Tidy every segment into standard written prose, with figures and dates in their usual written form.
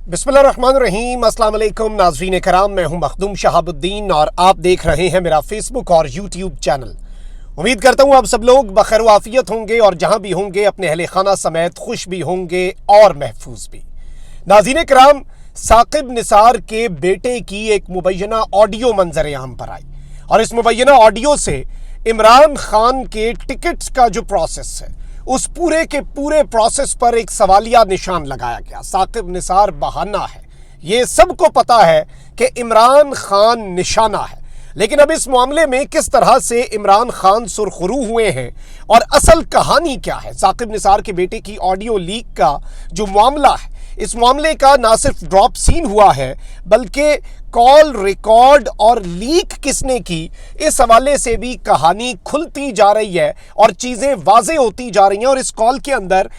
बिस्मिल्लाहिर्रहमानिर्रहीम। अस्सलाम वालेकुम नाज़रीन कराम, मैं हूं मखदूम शहाबुद्दीन और आप देख रहे हैं मेरा फेसबुक और यूट्यूब चैनल। उम्मीद करता हूं आप सब लोग बखैर आफियत होंगे और जहां भी होंगे अपने अहले खाना समेत खुश भी होंगे और महफूज भी। नाज़रीन कराम, साकिब निसार के बेटे की एक मुबैना ऑडियो मंजर आम पर आई और इस मुबैना ऑडियो से इमरान खान के टिकट्स का जो प्रोसेस है उस पूरे के पूरे प्रोसेस पर एक सवालिया निशान लगाया गया। साकिब निसार बहाना है, ये सबको पता है कि इमरान खान निशाना है, लेकिन अब इस मामले में किस तरह से इमरान खान सुरखरू हुए हैं और असल कहानी क्या है। साकिब निसार के बेटे की ऑडियो लीक का जो मामला है, इस मामले का ना सिर्फ ड्रॉप सीन हुआ है बल्कि कॉल रिकॉर्ड और लीक किसने की, इस हवाले से भी कहानी खुलती जा रही है और चीज़ें वाज़े होती जा रही हैं। और इस कॉल के अंदर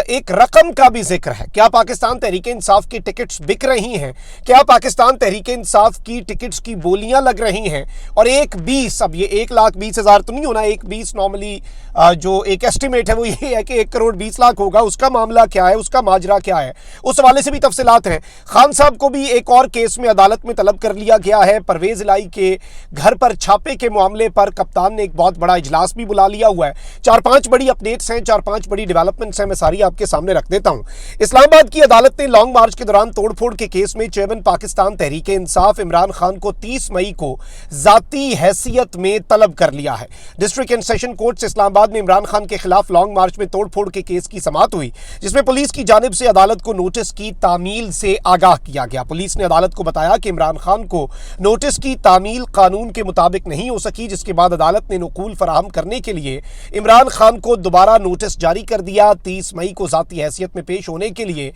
एक रकम का भी जिक्र है। क्या पाकिस्तान तहरीक इंसाफ की टिकट्स बिक रही हैं? क्या पाकिस्तान तहरीक इंसाफ की टिकट्स की बोलियां लग रही हैं? और 1/20, अब ये 1,20,000 तो नहीं होना, 1/20 नॉर्मली जो एक एस्टिमेट है वो ये है कि 1,20,00,000 होगा। उसका मामला क्या है, उसका माजरा क्या है, उस हवाले से भी तफसीलात हैं। खान साहब को भी एक और केस में अदालत में तलब कर लिया गया है। परवेज इलाही के घर पर छापे के मामले पर कप्तान ने एक बहुत बड़ा इजलास भी बुला लिया हुआ है। 4-5 बड़ी अपडेट्स हैं, 4-5 बड़ी डेवलपमेंट्स हैं, मैं सारी आपके सामने रख देता हूं। इस्लामाबाद की अदालत ने लॉन्ग मार्च के दौरान तोड़फोड़ के केस में चेयरमैन पाकिस्तान तहरीक इंसाफ इमरान खान को 30 मई को जाती हैसियत में तलब कर लिया है। डिस्ट्रिक्ट एंड सेशन कोर्ट से इस्लामाबाद में इमरान खान के खिलाफ लॉन्ग मार्च में तोड़फोड़ के केस की समाअत हुई, जिसमें पुलिस की जानिब से अदालत को नोटिस की तामील से आगाह किया गया। पुलिस ने अदालत को बताया कि इमरान खान को नोटिस की तामील कानून के मुताबिक नहीं हो सकी, जिसके बाद अदालत ने नुकूल फराहम करने के लिए इमरान खान को दोबारा नोटिस जारी कर दिया। 30 मई को जाती हैसियत में पेश होने के लिए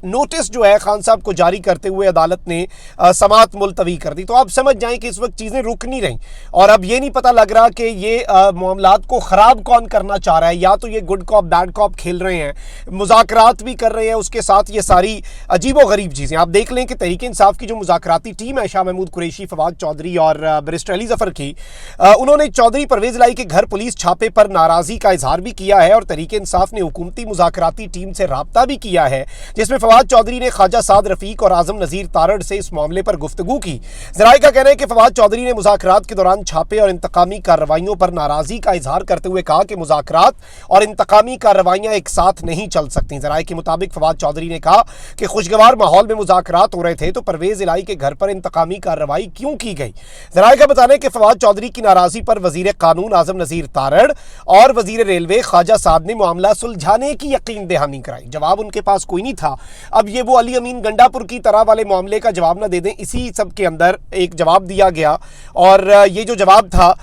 नोटिस जो है खान साहब को जारी करते हुए अदालत ने समाअत मुलतवी कर दी। तो आप समझ जाएं कि इस वक्त चीज़ें रुक नहीं रही और अब ये नहीं पता लग रहा कि ये मामलात को ख़राब कौन करना चाह रहा है। या तो ये गुड कॉप बैड कॉप खेल रहे हैं, मुज़ाकरात भी कर रहे हैं, उसके साथ ये सारी अजीबो गरीब चीज़ें। आप देख लें कि तहरीक इंसाफ की जो मुज़ाकराती टीम है, शाह महमूद कुरैशी, फवाद चौधरी और बैरिस्टर अली ज़फ़र की, उन्होंने चौधरी परवेज इलाही के घर पुलिस छापे पर नाराज़गी का इजहार भी किया है और तहरीक इंसाफ ने हुकूमती मुज़ाकराती टीम से राब्ता भी किया है, जिसमें फवाद चौधरी ने ख्वाजा साद रफ़ीक और आज़म नज़ीर तारड़ से इस मामले पर गुफ्तगू की। ज़राए का कहना है कि फवाद चौधरी ने मुज़ाकरात के दौरान छापे और इंतकामी कार्रवाइयों पर नाराज़गी का इजहार करते हुए कहा कि मुज़ाकरात और इंतकामी कार्रवाइयाँ एक साथ नहीं चल सकती। ज़राए के मुताबिक फवाद चौधरी ने कहा कि खुशगवार माहौल में मुज़ाकरात हो रहे थे तो परवेज इलाही के घर पर इंतकामी कार्रवाई क्यों की गई। ज़राए का बताना है कि फवाद चौधरी की नाराज़गी पर वज़ीर कानून आज़म नज़ीर तारड़ और वज़ीर रेलवे ख्वाजा साद ने मामला सुलझाने की यकीन दहानी कराई। जवाब उनके पास कोई नहीं था। अब ये वो अली अमीन गंडापुर की तरह वाले मामले का जवाब ना दे दें, इसी सब के अंदर एक जवाब दिया गया और ये जो जवाब था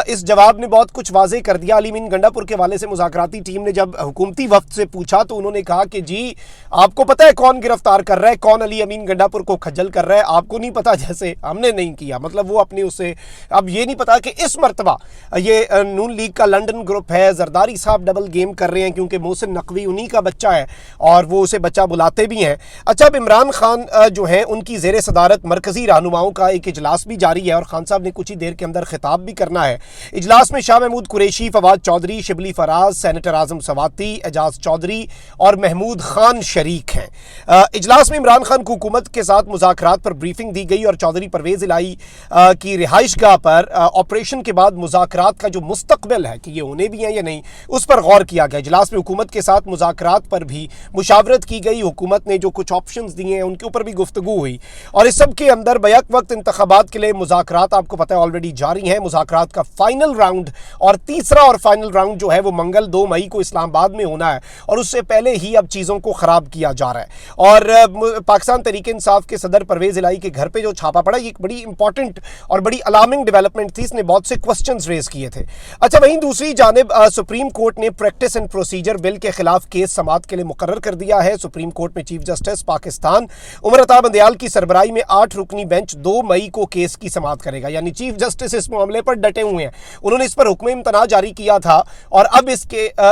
इस जवाब ने बहुत कुछ वाज़े कर दिया। अली अमीन गंडापुर के वाले से मुज़ाकराती टीम ने जब हुकूमती वफ्द से पूछा तो उन्होंने कहा कि जी आपको पता है कौन गिरफ्तार कर रहा है, कौन अली अमीन गंडापुर को खज्जल कर रहा है, आपको नहीं पता, जैसे हमने नहीं किया। मतलब वो अपनी उससे अब ये नहीं पता कि इस मरतबा ये नून लीग का लंदन ग्रुप है, जरदारी साहब डबल गेम कर रहे हैं क्योंकि मोहसिन नकवी उन्हीं का बच्चा है और वो उसे बच्चा बुलाते भी हैं। अच्छा, अब इमरान खान जो है उनकी ज़ेर सदारत मरकज़ी रहनुमाओं का एक इजलास भी जारी है और खान साहब ने कुछ ही देर के अंदर खिताब भी करना है। इजलास में शाह महमूद कुरैशी, फवाद चौधरी, शिबली फराज, सेनेटर आज़म सवाती, एजाज चौधरी और महमूद खान शरीक हैं। इजलास में इमरान खान को हुकूमत के साथ मुज़ाकरात पर ब्रीफिंग दी गई और चौधरी परवेज इलाही की रिहाइशगाह पर ऑपरेशन के बाद मुज़ाकरात का जो मुस्तकबिल है कि ये होने भी हैं या नहीं, उस पर गौर किया गया। इजलास में हुकूमत के साथ मुज़ाकरात पर भी मुशावरत की गई। हुकूमत ने जो कुछ ऑप्शंस दिए हैं उनके ऊपर भी गुफ्तगू हुई और इस सब के अंदर बैक वक्त इंतखाबात के लिए मुज़ाकरात आपको पता है ऑलरेडी जारी हैं। मुज़ाकरात का फाइनल राउंड और तीसरा और फाइनल राउंड जो है वो मंगल 2 मई को इस्लामाबाद में होना है और उससे पहले ही अब चीज़ों को ख़राब किया जा रहा है। और पाकिस्तान तहरीक इंसाफ के सदर परवेज इलाही के घर पे जो छापा पड़ा, ये एक बड़ी इंपॉर्टेंट और बड़ी अलार्मिंग डेवलपमेंट थी। इसने बहुत से क्वेश्चंस रेज किए थे। अच्छा, वहीं दूसरी जानिब सुप्रीम कोर्ट ने प्रैक्टिस एंड प्रोसीजर बिल के खिलाफ केस समाअत के लिए मुकर्रर कर दिया है। सुप्रीम कोर्ट में चीफ जस्टिस पाकिस्तान उमर अता बंदयाल की सरबराही में 8 रुकनी बेंच 2 मई को केस की समाअत करेगा। यानी चीफ जस्टिस इस मामले पर डटे हुए हैं, उन्होंने इस पर हुक्म इम्तना जारी किया था और अब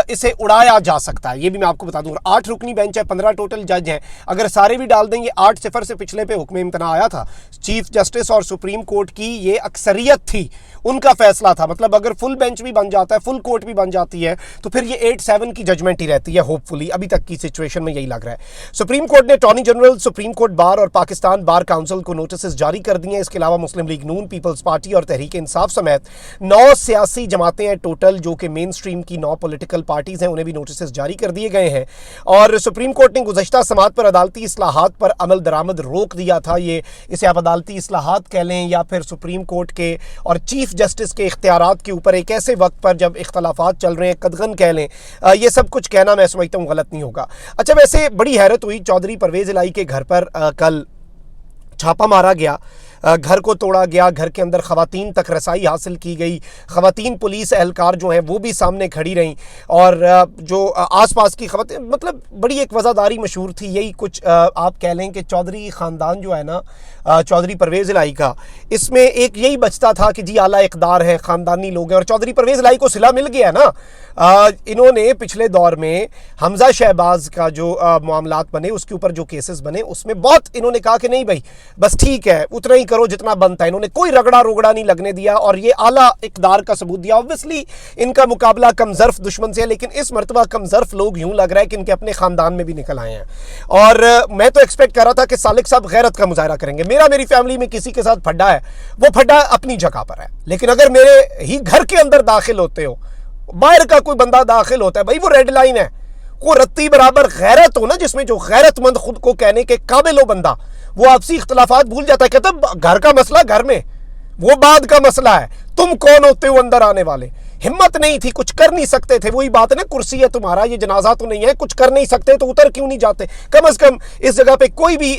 इसे उड़ाया जा सकता है। ये भी मैं आपको बता दूं, 8 रुकनी बेंच है, 15 टोटल जज हैं, अगर सारे भी डाल देंगे 8-0 से पिछले पे हुक्म इम्तना आया था। चीफ जस्टिस और सुप्रीम कोर्ट की ये अक्सरियत थी, उनका फैसला था। मतलब अगर फुल बेंच भी बन जाता है, फुल कोर्ट भी बन जाती है, तो फिर ये 8-7 की जजमेंट ही रहती है होपफुली। अभी तक की सिचुएशन में यही लग रहा है। सुप्रीम कोर्ट ने attorney general, supreme court bar और पाकिस्तान बार काउंसिल को नोटिस जारी कर दिए हैं। इसके अलावा मुस्लिम लीग नून, पीपल्स पार्टी और तहरीक इंसाफ समेत 9 सियासी जमातें हैं टोटल, जो कि मेन स्ट्रीम की 9 पॉलिटिकल पार्टीज हैं, उन्हें भी नोटिस जारी कर दिए गए हैं। और सुप्रीम कोर्ट ने गुज़श्ता समात पर अदालती इस्लाहात पर अमल दरामद रोक दिया था। ये इसे आप अदालती इस्लाहात कह लें या फिर सुप्रीम कोर्ट के और चीफ जस्टिस के इख्तियारात के ऊपर एक ऐसे वक्त पर जब इख्तलाफात चल रहे हैं, कदगन कह लें, ये सब कुछ कहना मैं समझता हूँ गलत नहीं होगा। अच्छा, वैसे बड़ी हैरत हुई, चौधरी परवेज़ इलाही के घर पर कल छापा मारा गया, घर को तोड़ा गया, घर के अंदर ख़वातीन तक रसाई हासिल की गई, ख़वातीन पुलिस एहलकार जो हैं वो भी सामने खड़ी रहीं और जो आसपास की ख़वातीन, मतलब बड़ी एक वज़ादारी मशहूर थी। यही कुछ आप कह लें कि चौधरी ख़ानदान जो है ना, चौधरी परवेज़ इलाही का, इसमें एक यही बचता था कि जी आला इक़दार है, ख़ानदानी लोग हैं। और चौधरी परवेज़ इलाही को सिला मिल गया ना। इन्होंने पिछले दौर में हमज़ा शहबाज का जो मामलात बने, उसके ऊपर जो केसेस बने, उसमें बहुत इन्होंने कहा कि नहीं भाई बस ठीक है, उतना ही करो जितना बनता है। इन्होंने कोई रगड़ा रोगड़ा नहीं लगने दिया और ये आला इक़दार का सबूत दिया। ऑब्वियसली इनका मुकाबला कमजर्फ दुश्मन से है, लेकिन इस मरतबा कमजर्फ लोग यूं लग रहा है कि इनके अपने खानदान में भी निकल आए हैं। और मैं तो एक्सपेक्ट कर रहा था कि सालिक साहब गैरत का मुजाहरा करेंगे। मेरी फैमिली में किसी के साथ फड्डा है, वो फड्डा अपनी जगह पर है, लेकिन अगर मेरे ही घर के अंदर दाखिल होते हो, बाहर का कोई बंदा दाखिल होता है, भाई वो रेड लाइन है। को रत्ती बराबर गैरत हो ना, जिसमें जो गैरतमंद खुद को कहने के काबिल हो बंदा, वो आपसी इख्तलाफात भूल जाता है। कहता घर का मसला घर में, वो बाद का मसला है, तुम कौन होते हो अंदर आने वाले। हिम्मत नहीं थी, कुछ कर नहीं सकते थे। वही बात है ना, कुर्सी है तुम्हारा, ये जनाजा तो नहीं है, कुछ कर नहीं सकते तो उतर क्यों नहीं जाते। कम से कम इस जगह पे कोई भी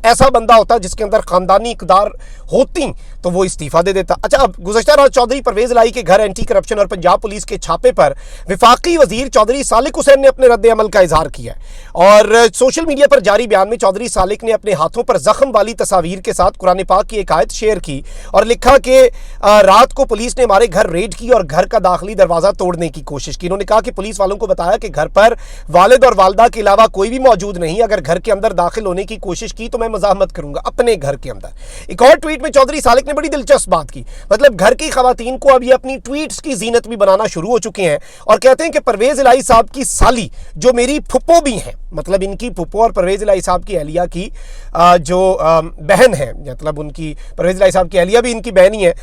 ऐसा बंदा होता जिसके अंदर खानदानी इक़दार होती तो वो इस्तीफा दे देता। अच्छा, अब गुज़श्ता रात चौधरी परवेज़ इलाही के घर एंटी करप्शन और पंजाब पुलिस के छापे पर वफाकी वजीर चौधरी सालिक हुसैन ने अपने रद्द अमल का इजहार किया है। और सोशल मीडिया पर जारी बयान में चौधरी सालिक ने अपने हाथों पर जख्म वाली तस्वीर के साथ कुरान पाक की एक आयत शेयर की और लिखा कि रात को पुलिस ने हमारे घर रेड की और घर का दाखिली दरवाजा तोड़ने की कोशिश की। इन्होंने कहा कि पुलिस वालों को बताया कि घर पर वालिद और वालदा के अलावा कोई भी मौजूद नहीं, अगर घर के अंदर दाखिल होने की कोशिश की तो मैं मज़ाहमत करूंगा अपने घर के अंदर। एक और ट्वीट में चौधरी सालिक ने बड़ी दिलचस्प बात की, मतलब घर की खवातीन को अब ये अपनी ट्वीट्स की जीनत भी बनाना शुरू हो चुके हैं और कहते हैं कि परवेज़ इलाही साहब की साली जो मेरी फुप्पो भी हैं, मतलब इनकी फुप्पो और परवेज़ इलाही साहब की अहलिया की जो बहन है, मतलब उनकी परवेज़ इलाही साहब की अहलिया भी इनकी बहन ही है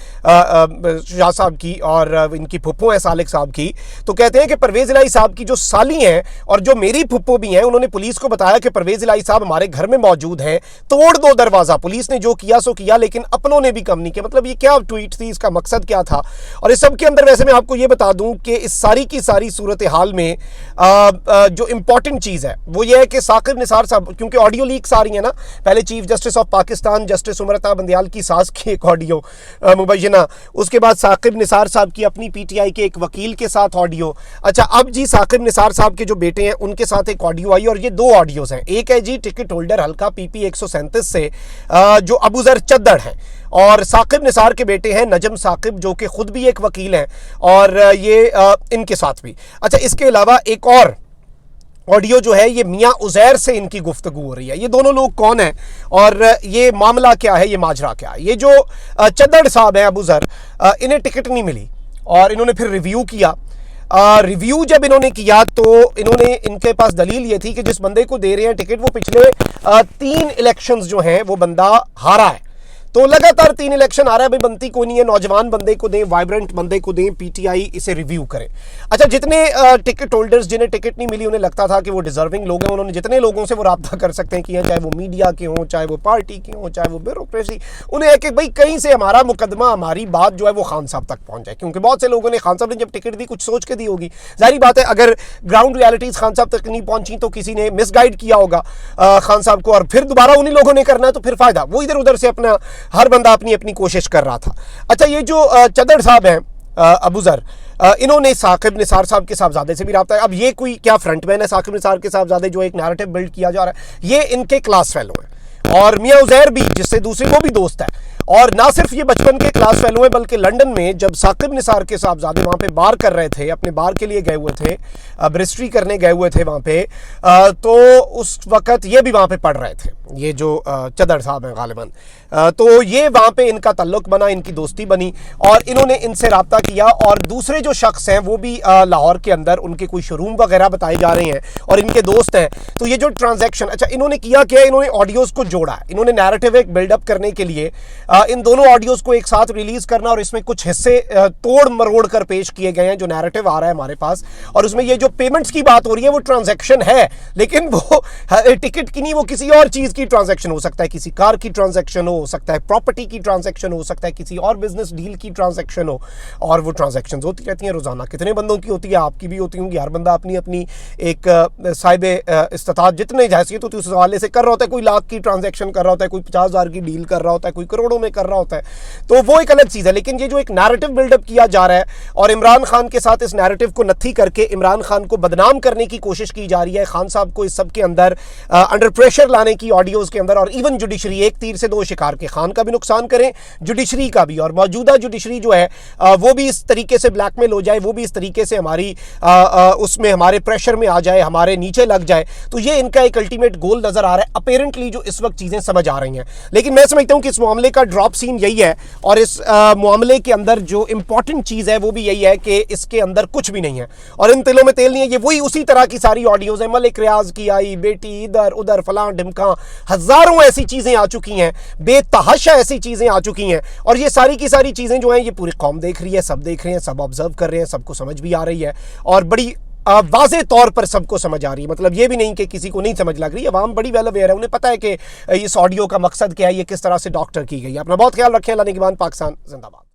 शाह साहब की, और इनकी फुप्पो है सालिक साहब की। तो कहते हैं कि परवेज़ इलाही साहब की जो साली हैं और जो मेरी फुप्पो भी हैं, उन्होंने पुलिस को बताया कि परवेज़ इलाही साहब हमारे घर में मौजूद हैं, तोड़ दो दरवाजा। पुलिस ने जो किया सो किया, लेकिन अपनों ने भी कम नहीं किया। मतलब ये क्या ट्वीट थी, इसका मकसद क्या था। और इस सब के अंदर वैसे मैं आपको ये बता दूं कि इस सारी की सारी सूरत हाल में जो इंपॉर्टेंट चीज़ है वो ये है कि साकिब निसार साहब, क्योंकि ऑडियो लीक्स आ रही है ना, पहले chief justice of Pakistan justice Umar Ata Bandial की सास की एक ऑडियो मुबैना, उसके बाद साकिब निसार साहब की अपनी पीटीआई के एक वकील के साथ ऑडियो। अच्छा, अब जी साकिब निसार साहब के जो बेटे हैं उनके साथ एक ऑडियो आई और ये 2 ऑडियोज हैं। एक है जी टिकट होल्डर हल्का PP 137 से जो अबूजर चद्दड़ हैं, और साकिब निसार के बेटे हैं नजम साकिब जो कि खुद भी एक वकील हैं, और ये इनके साथ भी। अच्छा, इसके अलावा एक और ऑडियो जो है ये मियाँ उज़ैर से इनकी गुफ्तगू हो रही है। ये दोनों लोग कौन हैं और ये मामला क्या है, ये माजरा क्या है। ये जो चद्दड़ साहब हैं अबूजर, इन्हें टिकट नहीं मिली और इन्होंने फिर रिव्यू किया। रिव्यू जब इन्होंने किया तो इनके पास दलील ये थी कि जिस बंदे को दे रहे हैं टिकट वो पिछले 3 इलेक्शंस जो हैं वो बंदा हारा है। तो लगातार 3 इलेक्शन आ रहा है, भाई बनती कोई नहीं है, नौजवान बंदे को दें, वाइब्रेंट बंदे को दें, पीटीआई इसे रिव्यू करे। अच्छा, जितने टिकट होल्डर्स जिन्हें टिकट नहीं मिली उन्हें लगता था कि वो डिजर्विंग लोग हैं, उन्होंने जितने लोगों से वो रब्ता कर सकते हैं किया, चाहे वो मीडिया के हों, चाहे वो पार्टी के हों, चाहे वो ब्यूरोक्रेसी, उन्हें है कि भाई कहीं से हमारा मुकदमा, हमारी बात जो है वो खान साहब तक पहुंच जाए। क्योंकि बहुत से लोगों ने खान साहब ने जब टिकट दी कुछ सोच के दी होगी, जाहिर बात है अगर ग्राउंड रियलिटीज खान साहब तक नहीं पहुंची तो किसी ने मिसगाइड किया होगा खान साहब को, और फिर दोबारा उन्हीं लोगों ने करना है तो फिर फायदा। वो इधर उधर से अपना हर बंदा अपनी कोशिश कर रहा था। अच्छा, ये जो चद्दड़ साहब हैं अबूजर, इन्होंने साकिब निसार साहब के साहबजादे से भी रब्ता है। अब ये कोई क्या फ्रंटमैन है साकिब निसार के साहबजादे, जो एक नैरेटिव बिल्ड किया जा रहा है, ये इनके क्लास फेलो है। और मियाँ उज़ैर भी, जिससे दूसरे वो भी दोस्त है, और ना सिर्फ ये बचपन के क्लास फेलो हैं, बल्कि लंदन में जब साकिब निसार के साहबजादे वहाँ पे बार कर रहे थे, अपने बार के लिए गए हुए थे, बैरिस्ट्री करने गए हुए थे वहाँ पे, तो उस वक़्त ये भी वहाँ पे पढ़ रहे थे, ये जो चदर साहब हैं गालिबन। तो ये वहाँ पे इनका ताल्लुक़ बना, इनकी दोस्ती बनी और इन्होंने इनसे रब्ता किया। और दूसरे जो शख्स हैं वो भी लाहौर के अंदर उनके कोई शोरूम वगैरह बताए जा रहे हैं और इनके दोस्त हैं। तो ये जो ट्रांजैक्शन, अच्छा इन्होंने किया क्या, इन्होंने ऑडियोज़ को जोड़ा, इन्होंने नैरेटिव एक बिल्डअप करने के लिए इन दोनों ऑडियोज़ को एक साथ रिलीज़ करना और इसमें कुछ हिस्से तोड़ मरोड़ कर पेश किए गए हैं, जो नैरेटिव आ रहा है हमारे पास। और उसमें ये जो पेमेंट्स की बात हो रही है वो ट्रांजैक्शन है, लेकिन वो टिकट की नहीं, वो किसी और चीज़ की ट्रांजैक्शन हो सकता है, किसी कार की ट्रांजैक्शन हो सकता है, प्रॉपर्टी की ट्रांजैक्शन हो सकता है, किसी और बिजनेस डील की ट्रांजैक्शन हो। और वो ट्रांजैक्शन होती रहती हैं रोज़ाना, कितने बंदों की होती है, आपकी भी होती होंगी, हर बंदा अपनी अपनी एक साहिब इस्तात जितने हैसियत होती है उस हवाले से कर रहा होता है। कोई लाख की ट्रांजैक्शन कर रहा होता है, कोई 50,000 की डील कर रहा होता है, कोई करोड़ों में कर रहा होता है, तो वो एक अलग चीज़ है। लेकिन ये जो एक नैरेटिव बिल्डअप किया जा रहा है और इमरान खान के साथ इस नैरेटिव को नत्थी करके इमरान खान को बदनाम करने की कोशिश की जा रही है, खान साहब को इस सब के अंदर अंडर प्रेशर लाने की ऑडियोज़ के अंदर, और इवन जुडिशरी, एक तीर से दो शिकार के, खान का भी नुकसान करें, जुडिशरी का भी, और मौजूदा जुडिशरी जो है वो भी इस तरीके से ब्लैकमेल हो जाए, वो भी इस तरीके से हमारी उसमें हमारे प्रेशर में आ जाए, हमारे नीचे लग जाए। तो ये इनका एक अल्टीमेट गोल नजर आ रहा है अपेरेंटली, जो इस वक्त चीज़ें समझ आ रही हैं। लेकिन मैं समझता हूं कि इस मामले का ड्रॉप सीन यही है और इस मामले के अंदर जो इंपॉर्टेंट चीज़ है वो भी यही है कि इसके अंदर कुछ भी नहीं है और इन तिलों में तेल नहीं है। ये वही उसी तरह की सारी ऑडियोज़ है, मलिक रियाज की आई, बेटी इधर उधर, फलां ढिमका, हज़ारों ऐसी चीज़ें आ चुकी हैं, बेतहाशा ऐसी चीज़ें आ चुकी हैं। और ये सारी की सारी चीज़ें जो हैं ये पूरी कौम देख रही है, सब देख रहे हैं, सब ऑब्जर्व कर रहे हैं, सबको समझ भी आ रही है और बड़ी वाज़े तौर पर सबको समझ आ रही है। मतलब ये भी नहीं कि किसी को नहीं समझ लग रही है, अवाम बड़ी वेल अवेयर है, उन्हें पता है कि इस ऑडियो का मकसद क्या है, ये किस तरह से डॉक्टर की गई है। अपना बहुत ख्याल रखें। अल्लाह निगहबान, पाकिस्तान जिंदाबाद।